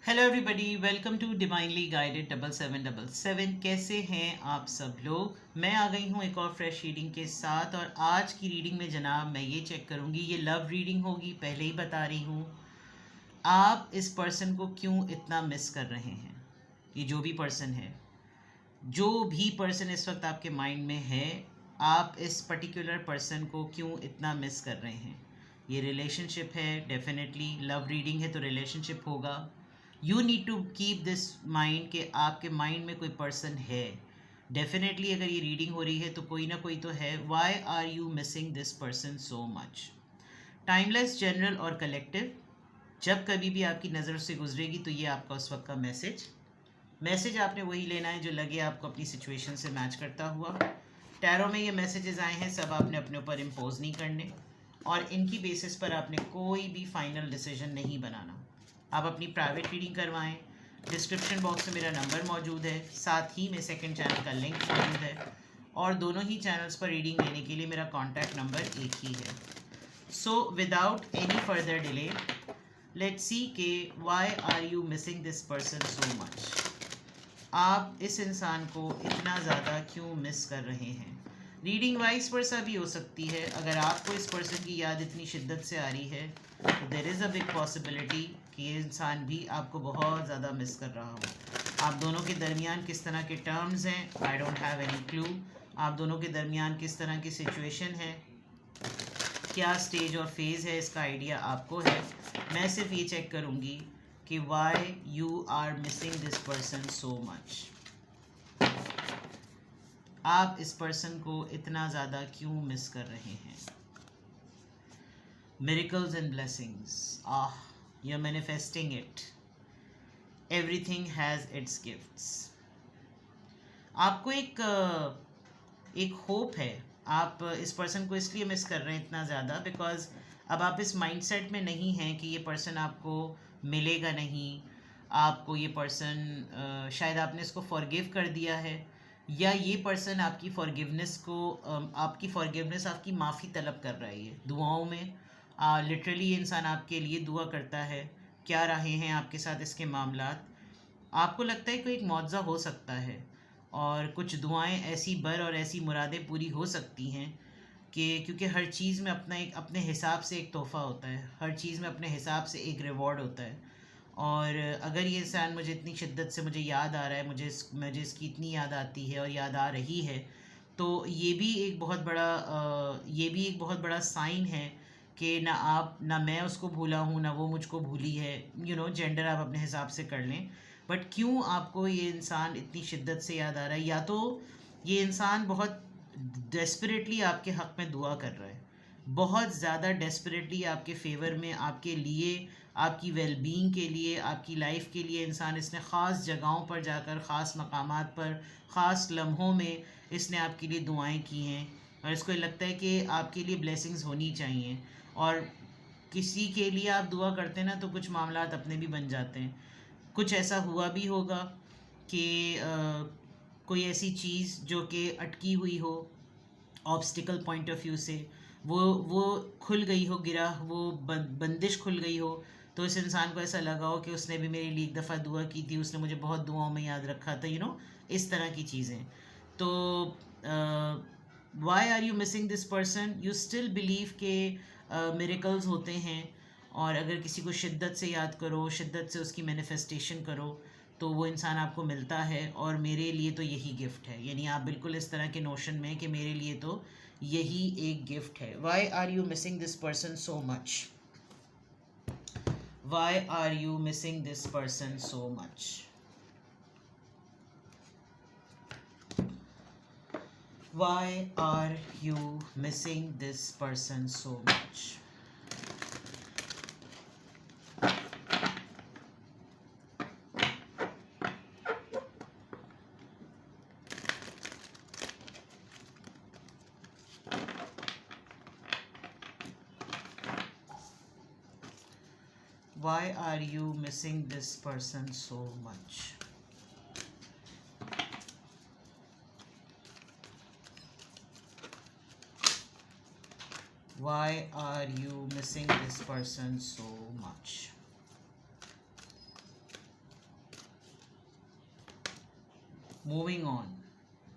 Hello everybody, welcome to divinely guided 7777। कैसे हैं आप सब लोग। मैं आ गई हूँ एक और फ्रेश रीडिंग के साथ। और आज की रीडिंग में जनाब मैं ये चेक करूँगी, ये लव रीडिंग होगी, पहले ही बता रही हूँ। आप इस पर्सन को क्यों इतना मिस कर रहे हैं। ये जो भी पर्सन है, जो भी पर्सन इस वक्त आपके माइंड में है, आप इस पर्टिकुलर पर्सन को क्यों इतना मिस कर रहे हैं। ये रिलेशनशिप है, डेफिनेटली लव रीडिंग है तो रिलेशनशिप होगा। You need to keep this mind कि आपके माइंड में कोई पर्सन है। डेफिनेटली अगर ये रीडिंग हो रही है तो कोई ना कोई तो है। Why are you missing this person so much. Timeless, general और कलेक्टिव। जब कभी भी आपकी नज़र से गुजरेगी तो ये आपका उस वक्त का मैसेज आपने वही लेना है जो लगे आपको अपनी सिचुएशन से मैच करता हुआ। टैरो में ये मैसेजेस आए हैं, सब आपने अपने ऊपर इम्पोज नहीं करने और इनकी बेसिस पर आपने कोई भी फाइनल डिसीजन नहीं बनाना। आप अपनी प्राइवेट रीडिंग करवाएं। डिस्क्रिप्शन बॉक्स में मेरा नंबर मौजूद है, साथ ही में सेकंड चैनल का लिंक मौजूद है और दोनों ही चैनल्स पर रीडिंग लेने के लिए मेरा कॉन्टैक्ट नंबर एक ही है। So without any further delay, let's see के why are you missing this person so much. आप इस इंसान को इतना ज़्यादा क्यों मिस कर रहे हैं। रीडिंग वाइस वर्सा भी हो सकती है। अगर आपको इस पर्सन की याद इतनी शिद्दत से आ रही है तो there is a big possibility कि ये इंसान भी आपको बहुत ज़्यादा मिस कर रहा हो। आप दोनों के दरमियान किस तरह के टर्म्स हैं, I don't have any clue. आप दोनों के दरमियान किस तरह की सिचुएशन है, क्या स्टेज और फेज़ है, इसका आइडिया आपको है। मैं सिर्फ ये चेक करूँगी कि why you are missing this person so much. आप इस पर्सन को इतना ज़्यादा क्यों मिस कर रहे हैं। Miracles and blessings, you're manifesting it. Everything has its gifts. आपको एक होप है। आप इस पर्सन को इसलिए मिस कर रहे हैं इतना ज़्यादा बिकॉज अब आप इस माइंडसेट में नहीं हैं कि ये पर्सन आपको मिलेगा नहीं। आपको ये पर्सन शायद आपने इसको फॉरगिव कर दिया है या ये पर्सन आपकी फॉरगिवनेस को आपकी फॉरगिवनेस आपकी माफ़ी तलब कर रहा है ये दुआओं में। लिटरली ये इंसान आपके लिए दुआ करता है। क्या रहे हैं आपके साथ इसके मामलात। आपको लगता है कोई एक मुआवजा हो सकता है और कुछ दुआएं ऐसी बर और ऐसी मुरादें पूरी हो सकती हैं कि क्योंकि हर चीज़ में अपना एक अपने हिसाब से एक तोहफ़ा होता है, हर चीज़ में अपने हिसाब से एक रिवॉर्ड होता है। और अगर ये इंसान मुझे इतनी शिद्दत से मुझे याद आ रहा है, मुझे इसकी इतनी याद आती है और याद आ रही है, तो ये भी एक बहुत बड़ा साइन है कि ना मैं उसको भूला हूँ ना वो मुझको भूली है। जेंडर आप अपने हिसाब से कर लें, बट क्यों आपको ये इंसान इतनी शिद्दत से याद आ रहा है। या तो ये इंसान बहुत डेस्परेटली आपके हक़ में दुआ कर रहा है, बहुत ज़्यादा डेस्परेटली आपके फेवर में, आपके लिए, आपकी वेलबींग के लिए, आपकी लाइफ के लिए इंसान इसने ख़ास जगहों पर जाकर, ख़ास मकामात पर, ख़ास लम्हों में इसने आपके लिए दुआएं की हैं और इसको लगता है कि आपके लिए ब्लेसिंग्स होनी चाहिए। और किसी के लिए आप दुआ करते हैं ना तो कुछ मामलात अपने भी बन जाते हैं। कुछ ऐसा हुआ भी होगा कि कोई ऐसी चीज़ जो कि अटकी हुई हो ऑब्स्टिकल पॉइंट ऑफ व्यू से, वो खुल गई हो, गिरा वो बंदिश खुल गई हो, तो इस इंसान को ऐसा लगा हो कि उसने भी मेरे लिए एक दफ़ा दुआ की थी, उसने मुझे बहुत दुआओं में याद रखा था, इस तरह की चीज़ें। तो why are you missing this person. You still believe के मिरेकल्स होते हैं और अगर किसी को शिद्दत से याद करो, शिद्दत से उसकी मैनिफेस्टेशन करो तो वो इंसान आपको मिलता है। और मेरे लिए तो यही गिफ्ट है, यानी आप बिल्कुल इस तरह के नोशन में कि मेरे लिए तो यही एक गिफ्ट है। Why are you missing this person so much. Why are you missing this person so much. Why are you missing this person so much? Why are you missing this person so much? Why are you missing this person so much? Moving on.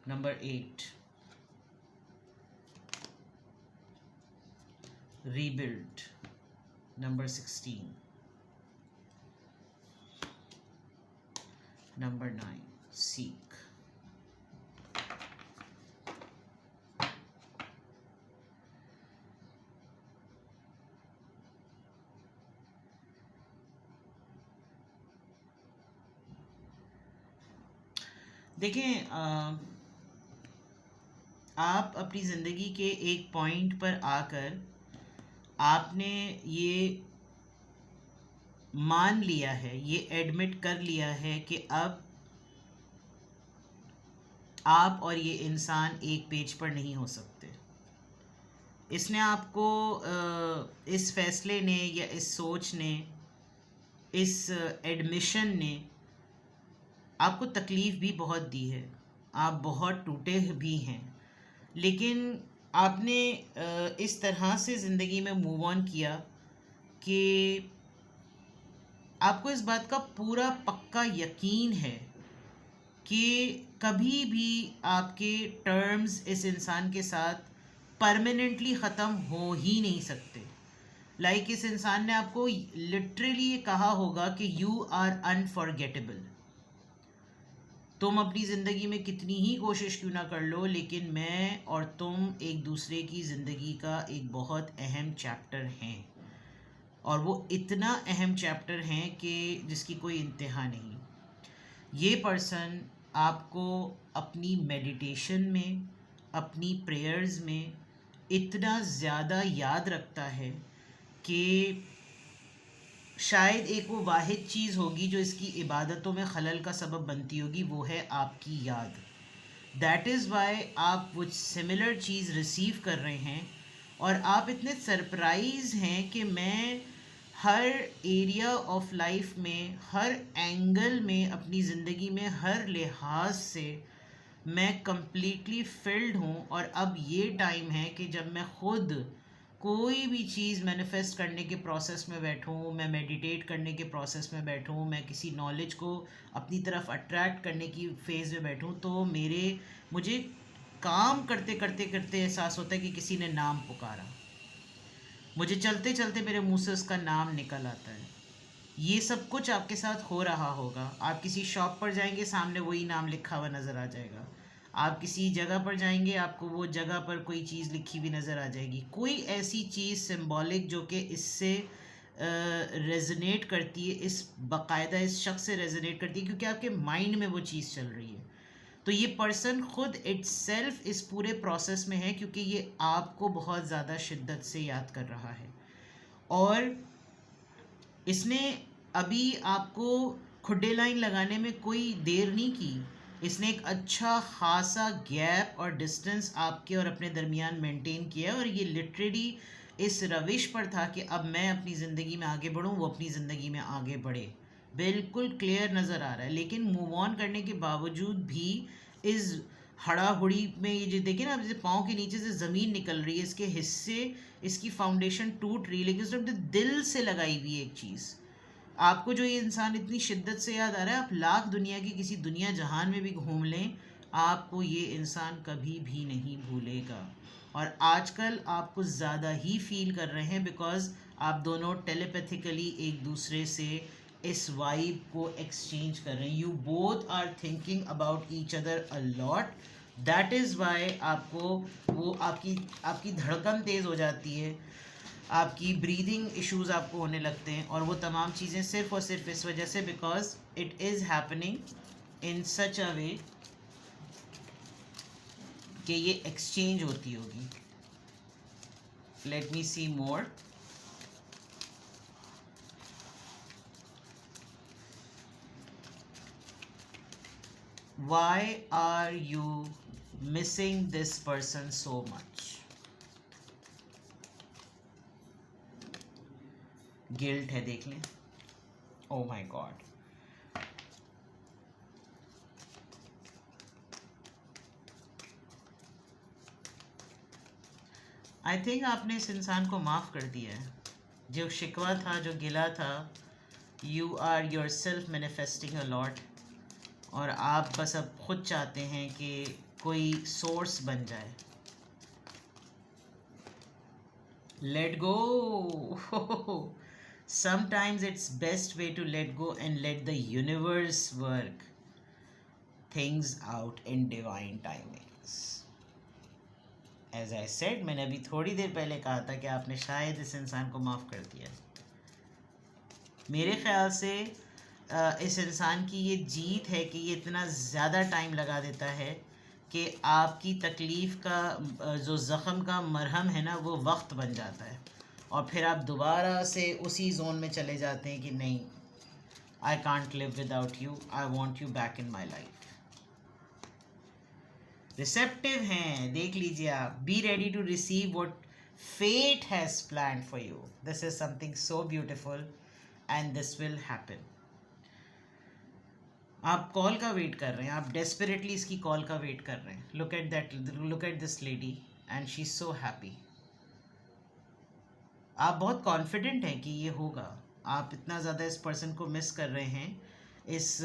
Number 8. Rebuild. Number 16. Number 9. Seek. देखें, आप अपनी ज़िंदगी के एक point पर आकर आपने ये मान लिया है, ये एडमिट कर लिया है कि अब आप और ये इंसान एक पेज पर नहीं हो सकते। इसने आपको इस फैसले ने या इस सोच ने, इस एडमिशन ने आपको तकलीफ़ भी बहुत दी है, आप बहुत टूटे भी हैं, लेकिन आपने इस तरह से ज़िंदगी में मूव ऑन किया कि आपको इस बात का पूरा पक्का यकीन है कि कभी भी आपके टर्म्स इस इंसान के साथ परमानेंटली ख़त्म हो ही नहीं सकते। लाइक इस इंसान ने आपको लिटरली ये कहा होगा कि यू आर अनफॉरगेटेबल। तुम अपनी ज़िंदगी में कितनी ही कोशिश क्यों ना कर लो, लेकिन मैं और तुम एक दूसरे की ज़िंदगी का एक बहुत अहम चैप्टर हैं, और वो इतना अहम चैप्टर हैं कि जिसकी कोई इंतहा नहीं। ये पर्सन आपको अपनी मेडिटेशन में, अपनी प्रेयर्स में इतना ज़्यादा याद रखता है कि शायद एक वो वाहिद चीज़ होगी जो इसकी इबादतों में खलल का सबब बनती होगी, वो है आपकी याद। दैट इज़ वाई आप वो सिमिलर चीज़ रिसीव कर रहे हैं, और आप इतने सरप्राइज़ हैं कि मैं हर एरिया ऑफ लाइफ में, हर एंगल में, अपनी ज़िंदगी में हर लिहाज से मैं कम्प्लीटली फिल्ड हूँ। और अब ये टाइम है कि जब मैं ख़ुद कोई भी चीज़ मैनिफेस्ट करने के प्रोसेस में बैठूँ, मैं मेडिटेट करने के प्रोसेस में बैठूँ, मैं किसी नॉलेज को अपनी तरफ अट्रैक्ट करने की फेज़ में बैठूँ, तो मुझे काम करते करते करते एहसास होता है कि किसी ने नाम पुकारा। मुझे चलते चलते मेरे मुंह से उसका नाम निकल आता है। ये सब कुछ आपके साथ हो रहा होगा। आप किसी शॉप पर जाएंगे, सामने वही नाम लिखा हुआ नज़र आ जाएगा। आप किसी जगह पर जाएंगे, आपको वो जगह पर कोई चीज़ लिखी हुई नज़र आ जाएगी, कोई ऐसी चीज़ सिंबॉलिक जो कि इससे रेजोनेट करती है, इस बाकायदा इस शख्स से रेजोनेट करती है, क्योंकि आपके माइंड में वो चीज़ चल रही है। तो ये पर्सन ख़ुद इट्सेल्फ इस पूरे प्रोसेस में है, क्योंकि ये आपको बहुत ज़्यादा शिद्दत से याद कर रहा है। और इसने अभी आपको खुड्डे लाइन लगाने में कोई देर नहीं की। इसने एक अच्छा खासा गैप और डिस्टेंस आपके और अपने दरमियान मेंटेन किया, और ये लिटरली इस रविश पर था कि अब मैं अपनी ज़िंदगी में आगे बढ़ूं, वो अपनी ज़िंदगी में आगे बढ़े। बिल्कुल क्लियर नज़र आ रहा है। लेकिन मूव ऑन करने के बावजूद भी इस हड़ाहुड़ी में ये जो देखिए ना, अब जैसे पाँव के नीचे से ज़मीन निकल रही है, इसके हिस्से, इसकी फाउंडेशन टूट रही है, लेकिन उसने अपने दिल से लगाई हुई एक चीज़। आपको जो ये इंसान इतनी शिद्दत से याद आ रहा है, आप लाख दुनिया की किसी दुनिया जहान में भी घूम लें, आपको ये इंसान कभी भी नहीं भूलेगा। और आजकल आप कुछ ज़्यादा ही फील कर रहे हैं, बिकॉज आप दोनों टेलीपैथिकली एक दूसरे से इस वाइब को एक्सचेंज कर रहे हैं। You both are thinking about each other a lot. That is why आपको वो आपकी धड़कन तेज़ हो जाती है, आपकी ब्रीदिंग इश्यूज आपको होने लगते हैं, और वो तमाम चीज़ें सिर्फ और सिर्फ इस वजह से, because it is happening in such a way कि ये एक्सचेंज होती होगी। Let me see more. Why are you missing this person so much? Guilt है, देख लें। Oh my God, I think आपने इस इंसान को माफ़ कर दिया है। जो शिकवा था, जो गिला था, you are yourself manifesting a lot, और आप बस अब खुद चाहते हैं कि कोई सोर्स बन जाए. Let go. Sometimes it's best way to let go and let the universe work things out in divine timings. As I said, मैंने अभी थोड़ी देर पहले कहा था कि आपने शायद इस इंसान को माफ़ कर दिया. मेरे ख्याल से इस इंसान की ये जीत है कि ये इतना ज़्यादा टाइम लगा देता है कि आपकी तकलीफ़ का जो ज़ख़म का मरहम है ना वो वक्त बन जाता है और फिर आप दोबारा से उसी जोन में चले जाते हैं कि नहीं, I can't live without you, I want you back in my life. Receptive हैं, देख लीजिए आप. Be ready to receive what fate has planned for you. This is something so beautiful and this will happen. आप call का wait कर रहे हैं, आप डेस्परेटली इसकी कॉल का वेट कर रहे हैं. Look at this lady and she is so happy. आप बहुत कॉन्फिडेंट हैं कि ये होगा. आप इतना ज़्यादा इस पर्सन को मिस कर रहे हैं. इस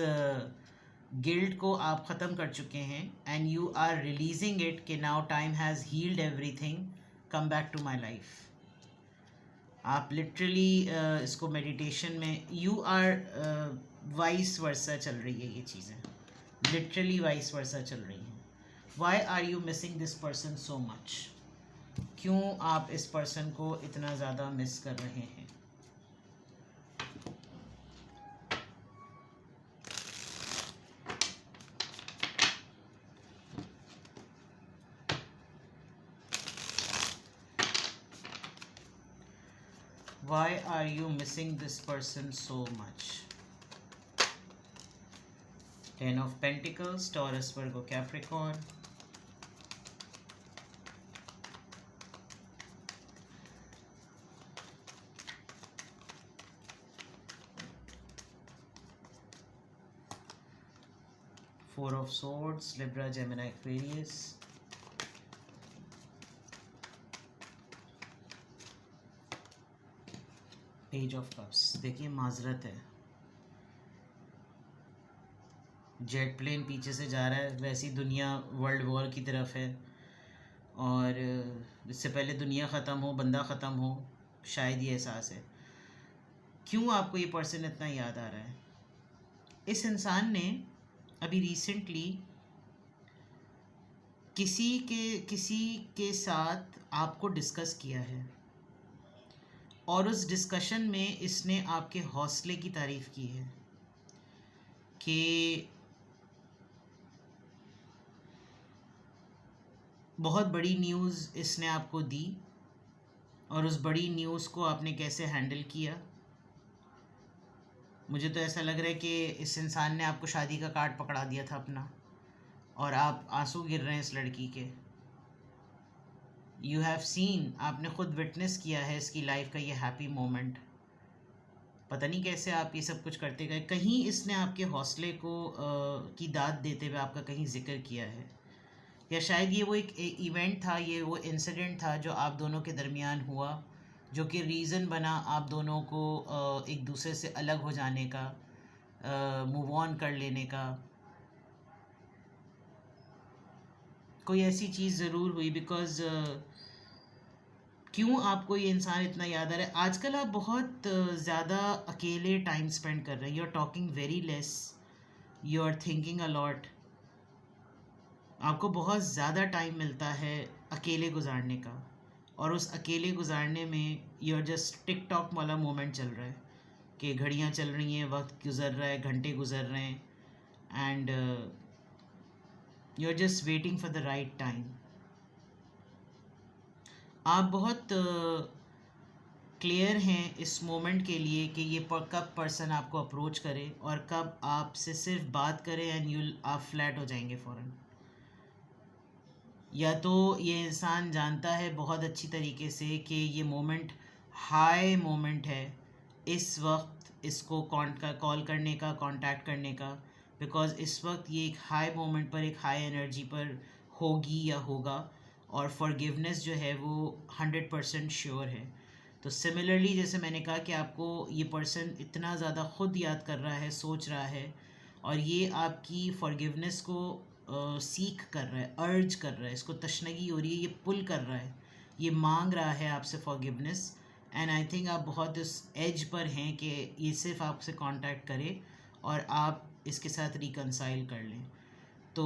गिल्ट को आप ख़त्म कर चुके हैं and you are releasing it कि now time has healed everything, come back to my life. आप लिटरली इसको मेडिटेशन में यू आर वाइस वर्सा चल रही है. ये चीज़ें लिटरली वाइस वर्सा चल रही हैं. Why are you missing this person so much? क्यों आप इस पर्सन को इतना ज़्यादा मिस कर रहे हैं? Why are you missing this person so much? Ten of Pentacles, Taurus, Virgo, Capricorn. Four of Swords, Libra, Gemini, Aquarius. Page of cups. देखिए माजरत है. जेट प्लेन पीछे से जा रहा है, वैसी दुनिया वर्ल्ड वॉर की तरफ है और इससे पहले दुनिया ख़त्म हो, बंदा ख़त्म हो, शायद ये एहसास है. क्यों आपको ये पर्सन इतना याद आ रहा है? इस इंसान ने अभी रिसेंटली किसी के साथ आपको डिस्कस किया है और उस डिस्कशन में इसने आपके हौसले की तारीफ़ की है कि बहुत बड़ी न्यूज़ इसने आपको दी और उस बड़ी न्यूज़ को आपने कैसे हैंडल किया. मुझे तो ऐसा लग रहा है कि इस इंसान ने आपको शादी का कार्ड पकड़ा दिया था अपना और आप आंसू गिर रहे हैं इस लड़की के. यू हैव सीन, आपने ख़ुद विटनेस किया है इसकी लाइफ का ये हैप्पी मोमेंट. पता नहीं कैसे आप ये सब कुछ करते गए. कहीं इसने आपके हौसले को की दाद देते हुए आपका कहीं ज़िक्र किया है या शायद ये वो एक इवेंट था, ये वो इंसिडेंट था जो आप दोनों के दरमियान हुआ जो कि रीज़न बना आप दोनों को एक दूसरे से अलग हो जाने का, मूव ऑन कर लेने का. कोई ऐसी चीज़ ज़रूर हुई बिकॉज़ क्यों आपको ये इंसान इतना याद आ रहा है? आजकल आप बहुत ज़्यादा अकेले टाइम स्पेंड कर रहे हैं. You are talking very less, you are thinking a lot. आपको बहुत ज़्यादा टाइम मिलता है अकेले गुजारने का और उस अकेले गुजारने में you are just tick tock वाला मोमेंट चल रहा है कि घड़ियाँ चल रही हैं, वक्त गुज़र रहा है, घंटे गुज़र रहे हैं and you are just waiting for the right time. आप बहुत क्लियर हैं इस मोमेंट के लिए कि ये कब पर्सन आपको अप्रोच करे और कब आपसे सिर्फ बात करे एंड आप फ्लैट हो जाएंगे फ़ौरन. या तो ये इंसान जानता है बहुत अच्छी तरीके से कि ये मोमेंट हाई मोमेंट है, इस वक्त इसको कॉल करने का, कांटेक्ट करने का, बिकॉज़ इस वक्त ये एक हाई मोमेंट पर, एक हाई एनर्जी पर होगी या होगा और फॉरगिवनेस जो है वो 100% श्योर है. तो सिमिलरली जैसे मैंने कहा कि आपको ये पर्सन इतना ज़्यादा ख़ुद याद कर रहा है, सोच रहा है और ये आपकी फॉरगिवनेस को सीख कर रहा है, अर्ज कर रहा है, इसको तशनगी हो रही है, ये पुल कर रहा है, ये मांग रहा है आपसे फॉरगिवनेस। एंड आई थिंक आप बहुत इस एज पर हैं कि ये सिर्फ आपसे कांटेक्ट करे और आप इसके साथ रिकंसाइल कर लें। तो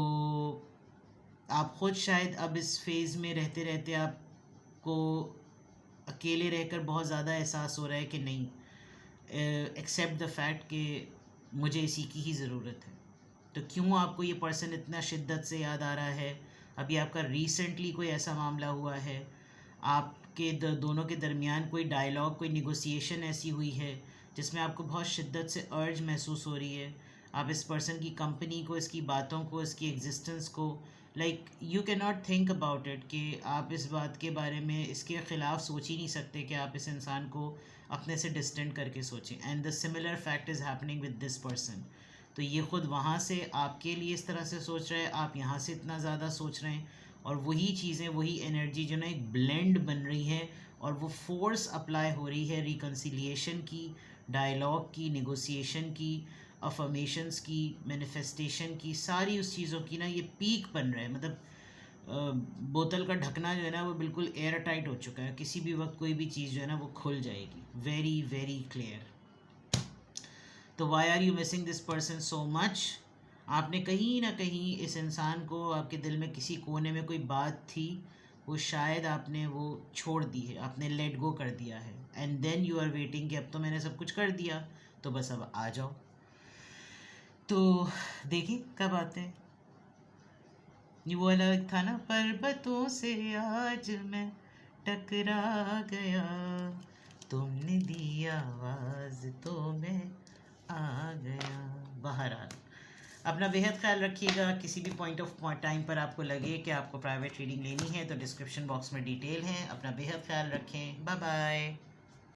आप ख़ुद शायद अब इस फेज़ में रहते रहते आपको अकेले रहकर बहुत ज़्यादा एहसास हो रहा है कि नहीं, एक्सेप्ट द फैक्ट कि मुझे इसी की ही ज़रूरत है। तो क्यों आपको ये पर्सन इतना शिद्दत से याद आ रहा है? अभी आपका रिसेंटली कोई ऐसा मामला हुआ है, आपके दोनों के दरमियान कोई डायलॉग, कोई निगोसिएशन ऐसी हुई है जिसमें आपको बहुत शिद्दत से अर्ज महसूस हो रही है, आप इस पर्सन की कंपनी को, इसकी बातों को, इसकी एग्जिस्टेंस को, like you can not think about it, कि आप इस बात के बारे में, इसके ख़िलाफ़ सोच ही नहीं सकते कि आप इस इंसान को अपने से डिस्टेंट करके सोचें। And the similar fact is happening with this person. तो ये ख़ुद वहाँ से आपके लिए इस तरह से सोच रहे हैं, आप यहाँ से इतना ज़्यादा सोच रहे हैं, और वही चीज़ें, वही एनर्जी जो ना एक ब्लेंड बन रही है और वो फोर्स अप्लाई हो रही है रिकन्सिलिएशन की, डायलॉग की, नेगोशिएशन की, अफर्मेशंस की, मैनिफेस्टेशन की, सारी उस चीज़ों की ना ये पीक बन रहा है। मतलब बोतल का ढकना जो है ना वो बिल्कुल एयर टाइट हो चुका है, किसी भी वक्त कोई भी चीज़ जो है ना वो खुल जाएगी। Very very clear. तो why are you missing this person so much? आपने कहीं ना कहीं इस इंसान को, आपके दिल में किसी कोने में कोई बात थी, वो शायद आपने वो छोड़ दी है, आपने लेट गो कर दिया है। And then you are waiting कि अब तो मैंने सब कुछ कर दिया, तो बस अब आ जाओ। तो देखिए कब आते हैं। ये वो अलग था ना, पर्वतों से आज मैं टकरा गया, तुमने दी आवाज़ तो मैं आ गया। बहरहाल अपना बेहद ख्याल रखिएगा। किसी भी पॉइंट ऑफ टाइम पर आपको लगे कि आपको प्राइवेट रीडिंग लेनी है तो डिस्क्रिप्शन बॉक्स में डिटेल है। अपना बेहद ख्याल रखें। Bye bye.